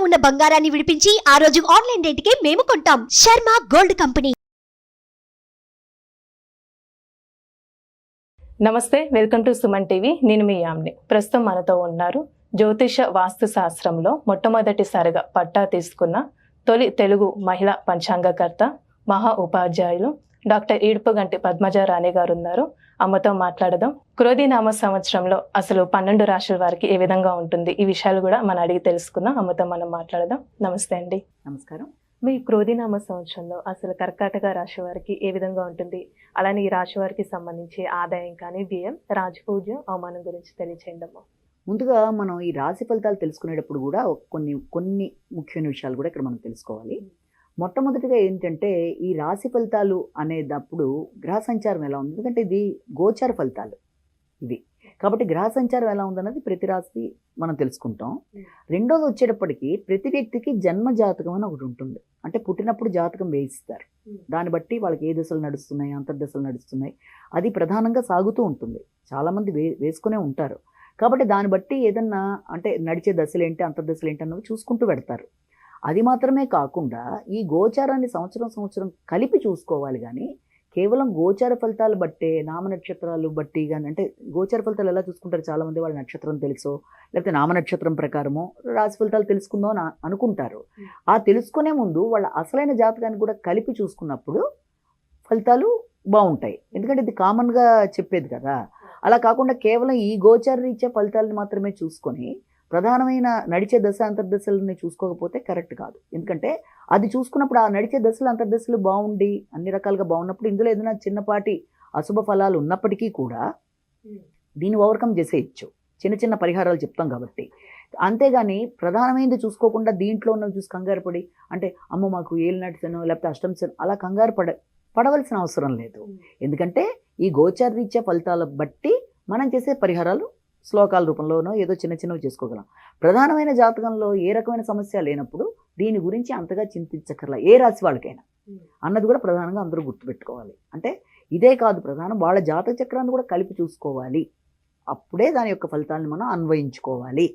ఉన్న బంగారాన్ని విడిపించి ఆ రోజు ఆన్లైన్ రేటుకే మేము కొంటాం. Sharma gold company. నమస్తే, వెల్కమ్ టు సుమన్ టీవీ. నేను మీ యామ్ని. ప్రస్తుతం మనతో ఉన్నారు జ్యోతిష వాస్తు శాస్త్రంలో మొట్టమొదటిసారిగా పట్టా తీసుకున్న తొలి తెలుగు మహిళా పంచాంగకర్త, మహా ఉపాధ్యాయులు డాక్టర్ ఈడ్పుగంటి పద్మజారాణి గారు ఉన్నారు. అమ్మతో మాట్లాడదాం. క్రోధినామ సంవత్సరంలో అసలు 12 రాశుల వారికి ఏ విధంగా ఉంటుంది, ఈ విషయాలు కూడా మనం అడిగి తెలుసుకుందాం. అమ్మతో మనం మాట్లాడదాం. నమస్తే అండి. నమస్కారం. మీ క్రోధినామ సంవత్సరంలో అసలు కర్కాటక రాశి వారికి ఏ విధంగా ఉంటుంది, అలానే ఈ రాశి వారికి సంబంధించి ఆదాయం కానీ, వ్యయం, రాజపూజ్యం, అవమానం గురించి తెలియచేయండి అమ్మా. ముందుగా మనం ఈ రాశి ఫలితాలు తెలుసుకునేటప్పుడు కూడా కొన్ని ముఖ్యమైన విషయాలు కూడా ఇక్కడ మనం తెలుసుకోవాలి. మొట్టమొదటిగా ఏంటంటే, ఈ రాశి ఫలితాలు అనేటప్పుడు గ్రహ సంచారం ఎలా ఉంది, ఎందుకంటే ఇది గోచార ఫలితాలు ఇవి కాబట్టి గ్రహ సంచారం ఎలా ఉందన్నది ప్రతి రాశి మనం తెలుసుకుంటాం. రెండోది వచ్చేటప్పటికి ప్రతి వ్యక్తికి జన్మ జాతకం అని ఒకటి ఉంటుంది. అంటే పుట్టినప్పుడు జాతకం వేయిస్తారు, దాన్ని బట్టి వాళ్ళకి ఏ దశలు నడుస్తున్నాయి, అంతర్దశలు నడుస్తున్నాయి, అది ప్రధానంగా సాగుతూ ఉంటుంది. చాలామంది వేసుకునే ఉంటారు. కాబట్టి దాన్ని బట్టి ఏదన్నా అంటే నడిచే దశలు ఏంటి, అంతర్దశలు ఏంటి అన్నవి చూసుకుంటూ పెడతారు. అది మాత్రమే కాకుండా ఈ గోచారాన్ని సంవత్సరం కలిపి చూసుకోవాలి. కానీ కేవలం గోచార ఫలితాలు బట్టే, నామ నక్షత్రాలు బట్టి కానీ, అంటే గోచార ఫలితాలు ఎలా చూసుకుంటారు, చాలామంది వాళ్ళ నక్షత్రం తెలుసో లేకపోతే నామ నక్షత్రం ప్రకారమో రాశి ఫలితాలు తెలుసుకుందాం అని అనుకుంటారు. ఆ తెలుసుకునే ముందు వాళ్ళ అసలైన జాతకాన్ని కూడా కలిపి చూసుకున్నప్పుడు ఫలితాలు బాగుంటాయి. ఎందుకంటే ఇది కామన్గా చెప్పేది కదా. అలా కాకుండా కేవలం ఈ గోచార రీత్యా ఫలితాలను మాత్రమే చూసుకొని ప్రధానమైన నడిచే దశ అంతర్దశలని చూసుకోకపోతే కరెక్ట్ కాదు. ఎందుకంటే అది చూసుకున్నప్పుడు ఆ నడిచే దశలు అంతర్దశలు బాగుండి అన్ని రకాలుగా బాగున్నప్పుడు ఇందులో ఏదైనా చిన్నపాటి అశుభ ఫలాలు ఉన్నప్పటికీ కూడా దీన్ని ఓవర్కమ్ చేసేయచ్చు. చిన్న పరిహారాలు చెప్తాం కాబట్టి. అంతేగాని ప్రధానమైనది చూసుకోకుండా దీంట్లో ఉన్నవి చూసి కంగారు పడి, అంటే అమ్మ మాకు ఏలినాటి శనో లేకపోతే అష్టం శనో అలా కంగారు పడవలసిన అవసరం లేదు. ఎందుకంటే ఈ గోచార రీత్యా ఫలితాల బట్టి మనం చేసే పరిహారాలు శ్లోకాల రూపంలోనో ఏదో చిన్నవి చేసుకోగలం. ప్రధానమైన జాతకంలో ఏ రకమైన సమస్య లేనప్పుడు దీని గురించి అంతగా చింతించక్కర్లా, ఏ రాశి వాళ్ళకైనా అన్నది కూడా ప్రధానంగా అందరూ గుర్తుపెట్టుకోవాలి. అంటే ఇదే కాదు, ప్రధానం వాళ్ళ జాతక చక్రాన్ని కూడా కలిపి చూసుకోవాలి. అప్పుడే దాని యొక్క ఫలితాలను మనం అన్వయించుకోవాలి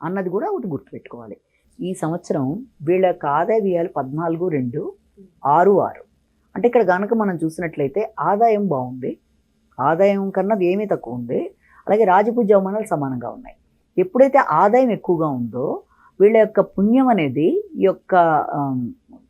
అన్నది కూడా ఒకటి గుర్తుపెట్టుకోవాలి. ఈ సంవత్సరం వీళ్ళ యొక్క ఆదాయ వ్యయాలు 14,2,6,6. అంటే ఇక్కడ కనుక మనం చూసినట్లయితే ఆదాయం బాగుంది, ఆదాయం కన్నా ఏమీ తక్కువ ఉంది. అలాగే రాజపూజ్య అవమానాలు సమానంగా ఉన్నాయి. ఎప్పుడైతే ఆదాయం ఎక్కువగా ఉందో వీళ్ళ యొక్క పుణ్యం అనేది ఈ యొక్క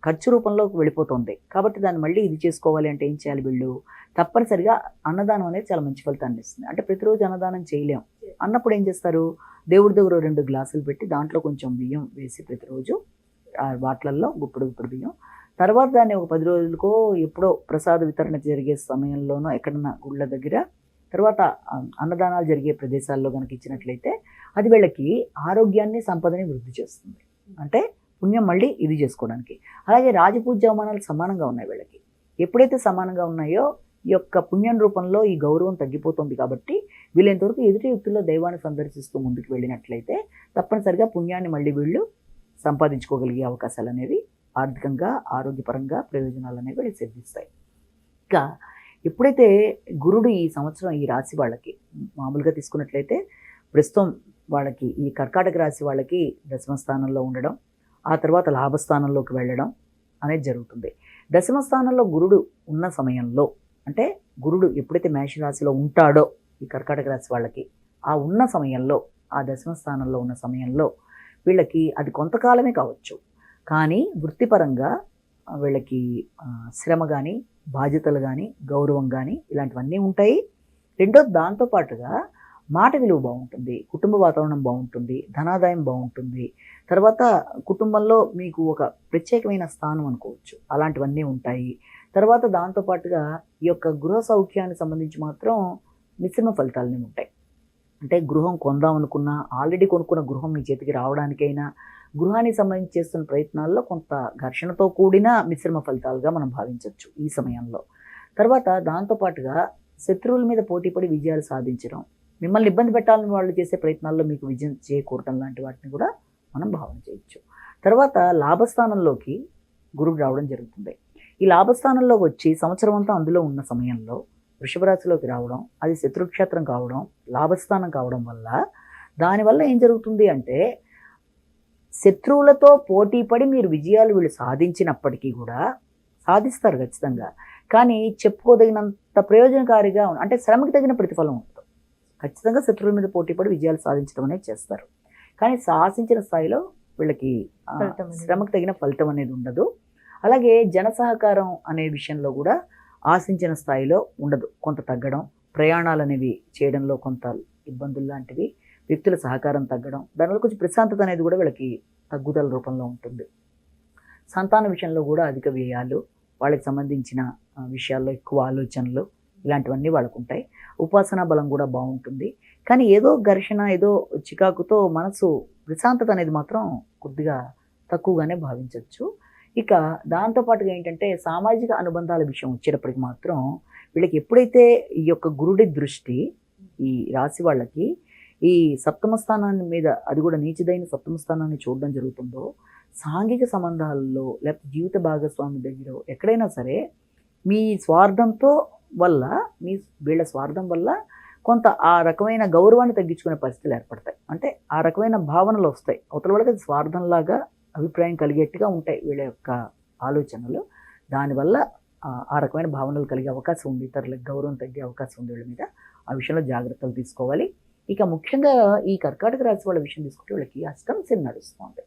ఖర్చు రూపంలోకి వెళ్ళిపోతుంది. కాబట్టి దాన్ని మళ్ళీ ఇది చేసుకోవాలి అంటే ఏం చేయాలి, వీళ్ళు తప్పనిసరిగా అన్నదానం అనేది చాలా మంచి ఫలితాన్ని ఇస్తుంది. అంటే ప్రతిరోజు అన్నదానం చేయలేం అన్నప్పుడు ఏం చేస్తారు, దేవుడి దగ్గర 2 గ్లాసులు పెట్టి దాంట్లో కొంచెం బియ్యం వేసి ప్రతిరోజు వాటిలల్లో గుప్పుడు బియ్యం, తర్వాత దాన్ని ఒక 10 రోజులకో ఎప్పుడో ప్రసాద వితరణ జరిగే సమయంలోనో ఎక్కడన్నా గుళ్ళ దగ్గర, తర్వాత అన్నదానాలు జరిగే ప్రదేశాల్లో కనుక ఇచ్చినట్లయితే అది వీళ్ళకి ఆరోగ్యాన్ని, సంపదని వృద్ధి చేస్తుంది. అంటే పుణ్యం మళ్ళీ ఇది చేసుకోవడానికి. అలాగే రాజపూజ్య అవమానాలు సమానంగా ఉన్నాయి వీళ్ళకి. ఎప్పుడైతే సమానంగా ఉన్నాయో ఈ యొక్క పుణ్యం రూపంలో ఈ గౌరవం తగ్గిపోతుంది. కాబట్టి వీళ్ళంతవరకు ఎదుటి వ్యక్తుల్లో దైవాన్ని సందర్శిస్తూ ముందుకు వెళ్ళినట్లయితే తప్పనిసరిగా పుణ్యాన్ని మళ్ళీ వీళ్ళు సంపాదించుకోగలిగే అవకాశాలు అనేవి ఆర్థికంగా, ఆరోగ్యపరంగా ప్రయోజనాలు అనేవి వీళ్ళు సిద్ధిస్తాయి. ఇంకా ఎప్పుడైతే గురుడు ఈ సంవత్సరం ఈ రాశి వాళ్ళకి మామూలుగా తీసుకున్నట్లయితే ప్రస్తుతం వాళ్ళకి ఈ కర్కాటక రాశి వాళ్ళకి 10వ స్థానంలో ఉండడం, ఆ తర్వాత లాభస్థానంలోకి వెళ్ళడం అనేది జరుగుతుంది. 10వ స్థానంలో గురుడు ఉన్న సమయంలో, అంటే గురుడు ఎప్పుడైతే మేషరాశిలో ఉంటాడో ఈ కర్కాటక రాశి వాళ్ళకి ఆ ఉన్న సమయంలో, ఆ 10వ స్థానంలో ఉన్న సమయంలో వీళ్ళకి అది కొంతకాలమే కావచ్చు, కానీ వృత్తిపరంగా వీళ్ళకి శ్రమ కానీ, బాధ్యతలు కానీ, గౌరవం కానీ ఇలాంటివన్నీ ఉంటాయి. రెండోది దాంతోపాటుగా మాట విలువ బాగుంటుంది, కుటుంబ వాతావరణం బాగుంటుంది, ధనాదాయం బాగుంటుంది. తర్వాత కుటుంబంలో మీకు ఒక ప్రత్యేకమైన స్థానం అనుకోవచ్చు, అలాంటివన్నీ ఉంటాయి. తర్వాత దాంతోపాటుగా ఈ యొక్క గృహ సౌఖ్యానికి సంబంధించి మాత్రం మిశ్రమ ఫలితాలనే ఉంటాయి. అంటే గృహం కొందాం అనుకున్నా, ఆల్రెడీ కొనుక్కున్న గృహం మీ చేతికి రావడానికైనా, గృహానికి సంబంధించి చేస్తున్న ప్రయత్నాల్లో కొంత ఘర్షణతో కూడిన మిశ్రమ ఫలితాలుగా మనం భావించవచ్చు ఈ సమయంలో. తర్వాత దాంతోపాటుగా శత్రువుల మీద పోటీపడి విజయాలు సాధించడం, మిమ్మల్ని ఇబ్బంది పెట్టాలని వాళ్ళు చేసే ప్రయత్నాల్లో మీకు విజయం చేకూరటం లాంటి వాటిని కూడా మనం భావన చేయొచ్చు. తర్వాత లాభస్థానంలోకి గురువు రావడం జరుగుతుంది. ఈ లాభస్థానంలోకి వచ్చి సంవత్సరం అంతా అందులో ఉన్న సమయంలో వృషభ రాశిలోకి రావడం, అది శత్రుక్షేత్రం కావడం, లాభస్థానం కావడం వల్ల దానివల్ల ఏం జరుగుతుంది అంటే శత్రువులతో పోటీ పడి మీరు విజయాలు వీళ్ళు సాధించినప్పటికీ కూడా సాధిస్తారు ఖచ్చితంగా, కానీ చెప్పుకోదగినంత ప్రయోజనకారిగా అంటే శ్రమకి తగిన ప్రతిఫలం ఉంటుంది. ఖచ్చితంగా శత్రువుల మీద పోటీ పడి విజయాలు సాధించడం అనేది చేస్తారు, కానీ సాహసించిన స్థాయిలో వీళ్ళకి శ్రమకు తగిన ఫలితం అనేది ఉండదు. అలాగే జన సహకారం అనే విషయంలో కూడా ఆశించిన స్థాయిలో ఉండదు, కొంత తగ్గడం, ప్రయాణాలు అనేవి చేయడంలో కొంత ఇబ్బందులు లాంటివి, వ్యక్తుల సహకారం తగ్గడం, దానివల్ల కొంచెం ప్రశాంతత అనేది కూడా వీళ్ళకి తగ్గుదల రూపంలో ఉంటుంది. సంతాన విషయంలో కూడా అధిక వ్యయాలు, వాళ్ళకి సంబంధించిన విషయాల్లో ఎక్కువ ఆలోచనలు, ఇలాంటివన్నీ వాళ్ళకు ఉంటాయి. ఉపాసనా బలం కూడా బాగుంటుంది, కానీ ఏదో ఘర్షణ, ఏదో చికాకుతో మనసు ప్రశాంతత అనేది మాత్రం కొద్దిగా తక్కువగానే భావించవచ్చు. ఇక దాంతోపాటుగా ఏంటంటే సామాజిక అనుబంధాల విషయం వచ్చేటప్పటికి మాత్రం వీళ్ళకి ఎప్పుడైతే ఈ యొక్క గురుడి దృష్టి ఈ రాశి వాళ్ళకి ఈ సప్తమ స్థానాన్ని మీద, అది కూడా నీచదైన సప్తమ స్థానాన్ని చూడడం జరుగుతుందో, సాంఘిక సంబంధాల్లో లేకపోతే జీవిత భాగస్వామి దగ్గర ఎక్కడైనా సరే మీ స్వార్థంతో వల్ల, వీళ్ళ స్వార్థం వల్ల కొంత ఆ రకమైన గౌరవాన్ని తగ్గించుకునే పరిస్థితులు ఏర్పడతాయి. అంటే ఆ రకమైన భావనలు వస్తాయి, అవతల వాళ్ళకి స్వార్థంలాగా అభిప్రాయం కలిగేట్టుగా ఉంటాయి వీళ్ళ యొక్క ఆలోచనలు. దానివల్ల ఆ రకమైన భావనలు కలిగే అవకాశం ఉంది, ఇతరులకు గౌరవం తగ్గే అవకాశం ఉంది వీళ్ళ మీద. ఆ విషయంలో జాగ్రత్తలు తీసుకోవాలి. ఇక ముఖ్యంగా ఈ కర్కాటక రాశి వాళ్ళ విషయం తీసుకుంటే వీళ్ళకి అష్టమ శని నడుస్తుంది.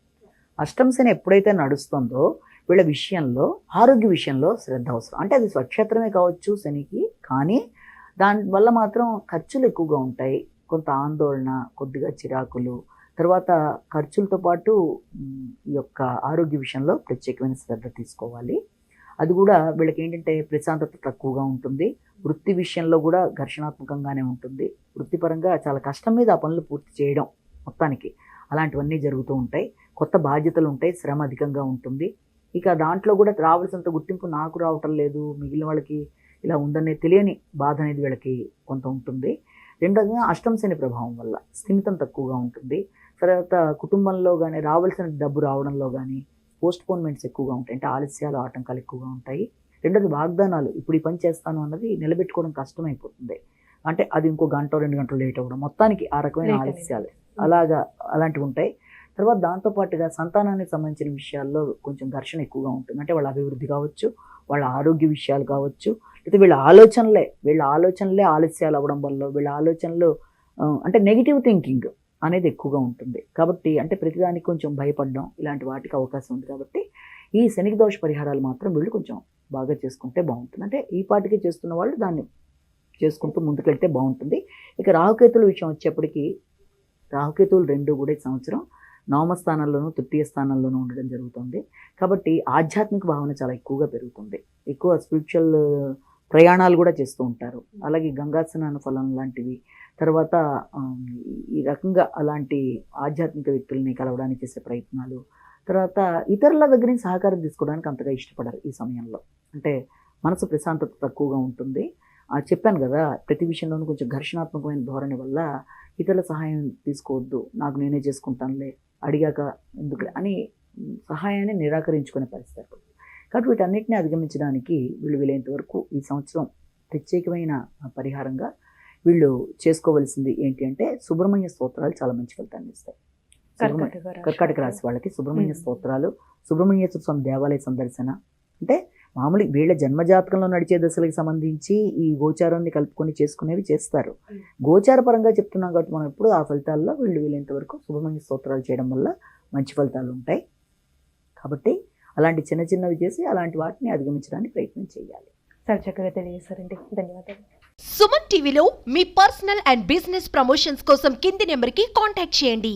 అష్టమ శని ఎప్పుడైతే నడుస్తుందో వీళ్ళ విషయంలో ఆరోగ్య విషయంలో శ్రద్ధ అవసరం. అంటే అది స్వక్షేత్రమే కావచ్చు శనికి, కానీ దానివల్ల మాత్రం ఖర్చులు ఎక్కువగా ఉంటాయి, కొంత ఆందోళన, కొద్దిగా చిరాకులు, తర్వాత ఖర్చులతో పాటు ఈ యొక్క ఆరోగ్య విషయంలో ప్రత్యేకమైన శ్రద్ధ తీసుకోవాలి. అది కూడా వీళ్ళకి ఏంటంటే ప్రశాంతత తక్కువగా ఉంటుంది, వృత్తి విషయంలో కూడా ఘర్షణాత్మకంగానే ఉంటుంది, వృత్తిపరంగా చాలా కష్టం మీద ఆ పనులు పూర్తి చేయడం మొత్తానికి అలాంటివన్నీ జరుగుతూ ఉంటాయి, కొత్త బాధ్యతలు ఉంటాయి, శ్రమ అధికంగా ఉంటుంది. ఇక దాంట్లో కూడా రావాల్సినంత గుర్తింపు నాకు రావటం లేదు, మిగిలిన వాళ్ళకి ఇలా ఉందనే తెలియని బాధ అనేది వీళ్ళకి కొంత ఉంటుంది. రెండోదిగా అష్టమ శని ప్రభావం వల్ల స్థిమితం తక్కువగా ఉంటుంది. తర్వాత కుటుంబంలో కానీ రావాల్సిన డబ్బు రావడంలో కానీ పోస్ట్పోన్మెంట్స్ ఎక్కువగా ఉంటాయి, అంటే ఆలస్యాలు, ఆటంకాలు ఎక్కువగా ఉంటాయి. రెండోది వాగ్దానాలు, ఇప్పుడు ఈ పని చేస్తాను అన్నది నిలబెట్టుకోవడం కష్టమైపోతుంది, అంటే అది ఇంకో గంట 2 గంటలు లేట్ అవ్వడం, మొత్తానికి ఆ రకమైన ఆలస్యాలు అలాంటివి ఉంటాయి. తర్వాత దాంతోపాటుగా సంతానానికి సంబంధించిన విషయాల్లో కొంచెం ఘర్షణ ఎక్కువగా ఉంటుంది, అంటే వాళ్ళ అభివృద్ధి కావచ్చు, వాళ్ళ ఆరోగ్య విషయాలు కావచ్చు, అయితే వీళ్ళ ఆలోచనలే ఆలస్యాలు అవ్వడం వల్ల వీళ్ళ ఆలోచనలు అంటే నెగిటివ్ థింకింగ్ అనేది ఎక్కువగా ఉంటుంది. కాబట్టి అంటే ప్రతిదానికి కొంచెం భయపడడం, ఇలాంటి వాటికి అవకాశం ఉంది. కాబట్టి ఈ శనికి దోష పరిహారాలు మాత్రం వీళ్ళు కొంచెం బాగా చేసుకుంటే బాగుంటుంది, అంటే ఈ పాటికి చేస్తున్న వాళ్ళు దాన్ని చేసుకుంటూ ముందుకెళ్తే బాగుంటుంది. ఇక రాహుకేతుల విషయం వచ్చేప్పటికీ రాహుకేతువులు రెండు కూడా ఈ సంవత్సరం నవమ స్థానాల్లోనూ తృతీయ స్థానాల్లోనూ ఉండడం జరుగుతుంది. కాబట్టి ఆధ్యాత్మిక భావన చాలా ఎక్కువగా పెరుగుతుంది, ఎక్కువ స్పిరిచువల్ ప్రయాణాలు కూడా చేస్తూ ఉంటారు. అలాగే గంగా స్నాన ఫలం లాంటివి, తర్వాత ఈ రకంగా అలాంటి ఆధ్యాత్మిక వ్యక్తుల్ని కలవడానికి చేసే ప్రయత్నాలు, తర్వాత ఇతరుల దగ్గర నుంచి సహకారం తీసుకోవడానికి అంతగా ఇష్టపడరు ఈ సమయంలో, అంటే మనసు ప్రశాంతత తక్కువగా ఉంటుంది. చెప్పాను కదా, ప్రతి విషయంలోనూ కొంచెం ఘర్షణాత్మకమైన ధోరణి వల్ల ఇతరుల సహాయం తీసుకోవద్దు, నాకు నేనే చేసుకుంటానులే, అడిగాక ఎందుకు అని సహాయాన్ని నిరాకరించుకునే పరిస్థితి. కాబట్టి వీటన్నిటిని అధిగమించడానికి వీలైనంత వరకు ఈ సంవత్సరం ప్రత్యేకమైన పరిహారంగా వీళ్ళు చేసుకోవలసింది ఏంటి అంటే సుబ్రహ్మణ్య స్తోత్రాలు చాలా మంచి ఫలితాన్ని ఇస్తాయి. కర్కాటక రాశి వాళ్ళకి సుబ్రహ్మణ్య స్తోత్రాలు, సుబ్రహ్మణ్యేశ్వర స్వామి దేవాలయ సందర్శన, అంటే మామూలు వీళ్ళ జన్మజాతకంలో నడిచే దశలకు సంబంధించి ఈ గోచారాన్ని కలుపుకొని చేసుకునేవి చేస్తారు. గోచార పరంగా చెప్తున్నాం కాబట్టి మనం ఎప్పుడు ఆ ఫలితాల్లో వీలైనంత వరకు సుబ్రహ్మణ్య స్తోత్రాలు చేయడం వల్ల మంచి ఫలితాలు ఉంటాయి. కాబట్టి అలాంటి చిన్న చిన్నవి చేసి అలాంటి వాటిని అధిగమించడానికి ప్రయత్నం చేయాలి. చాలా చక్కగా తెలియజేశారండి, ధన్యవాదాలు. సుమన్ టీవీలో మీ పర్సనల్ అండ్ బిజినెస్ ప్రమోషన్స్ కోసం కింది నెంబర్కి కాంటాక్ట్ చేయండి.